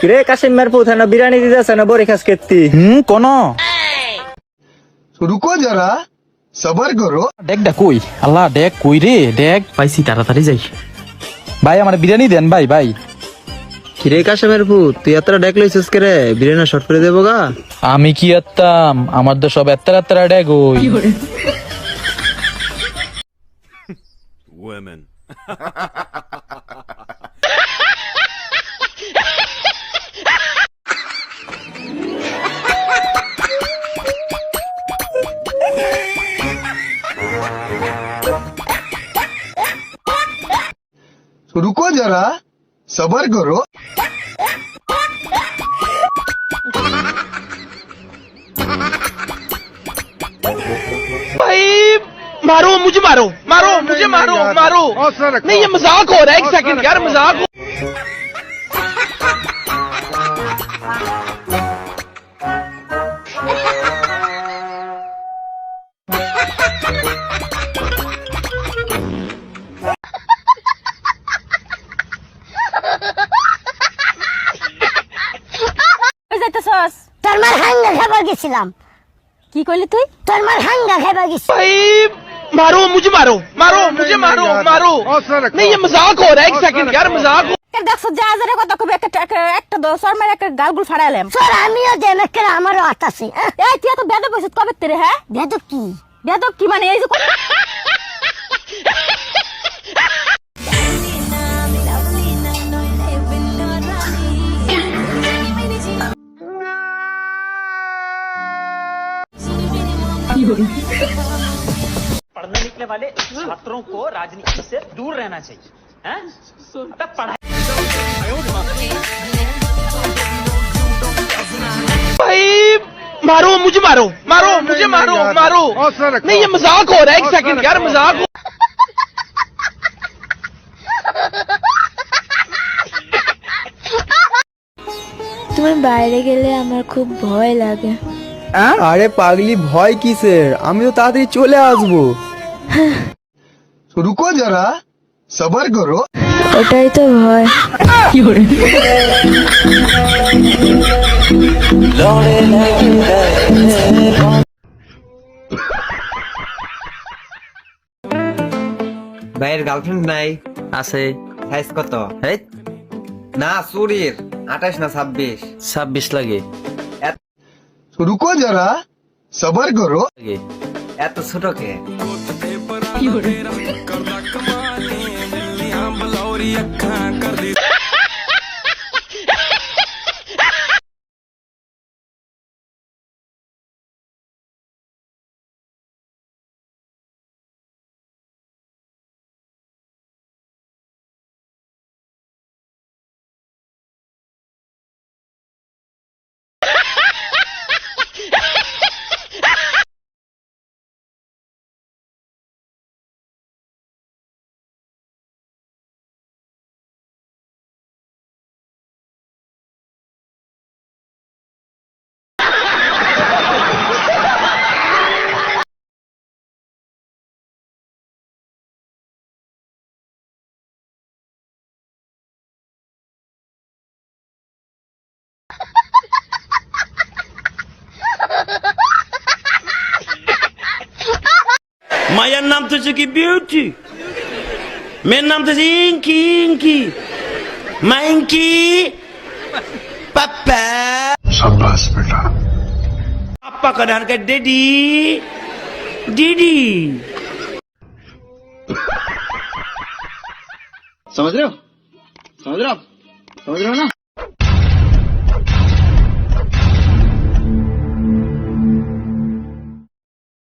রে কাশিম মারপু থানা বিরিয়ানি দিতেছে না বড়ি খাস কেতি কোন रुको जरा सबर करो। ডেক ডা কই আল্লাহ ডেক কই রে ডেক পাইছি তাড়াতাড়ি যাই। ভাই আমার বিরিয়ানি দেন ভাই ভাই। কিরে কাশিম মারপু তুই এতটা ডেক লইছিস কে রে বিরিয়ানি শর্ট করে দেবো গা। আমি কি আত্তাম আমার তো সব এত্তারা ডেক ওই Women. रुको जरा सबर करो। भाई मारो मुझे मारो मारो मुझे मारो मारो नहीं ये मजाक हो रहा है। एक सेकंड यार मजाक তোর মার হাঙ্গা খাবার গেছিলাম। কি কইলি তুই? তোর মার হাঙ্গা খাবার গেছি। भाई मारो मुझे मारो मारो मुझे मारो मारो नहीं ये मजाक हो रहा है। एक सेकंड यार मजाक দেখছো যে আজারে কথা কবে একটা দশ আর মার একটা গালগুল ফাড়াইলাম। স্যার আমিও দেন একটা আমারও আতাছি। এই তুই তো বেদ বসত কবে তেরে হ্যাঁ? বেদ কি মানে এই যে पढ़ने निकले वाले छात्रों को राजनीति से दूर रहना चाहिए हैं? अबे पढ़ाई भाई मारो मुझे मारो मारो मुझे मारो मारो नहीं ये मजाक हो रहा है। एक सेकंड यार मजाक তুমি বাইরে গেলে আমার খুব ভয় লাগে। আরে পাগলি ভয় কিসের আমি তো তাড়াতাড়ি চলে আসবো। रुको जरा सबर करो। ওটাই তো ভয়। ভাইয়ের গার্লফ্রেন্ড নাই? আছে সাইজ কত? এই না চুরির 28 না 26? 26 লাগে रुको जरा सबर करो। এত ছোট কে? মায়ের নাম তো কি বিউটি, মেয়ের নাম তো ইঙ্কি ইঙ্কি মাইঙ্কি পাপ্পা। शाबाश बेटा। पापा का नाम का डैडी डीडी। समझ रहे हो? समझ रहे हो ना?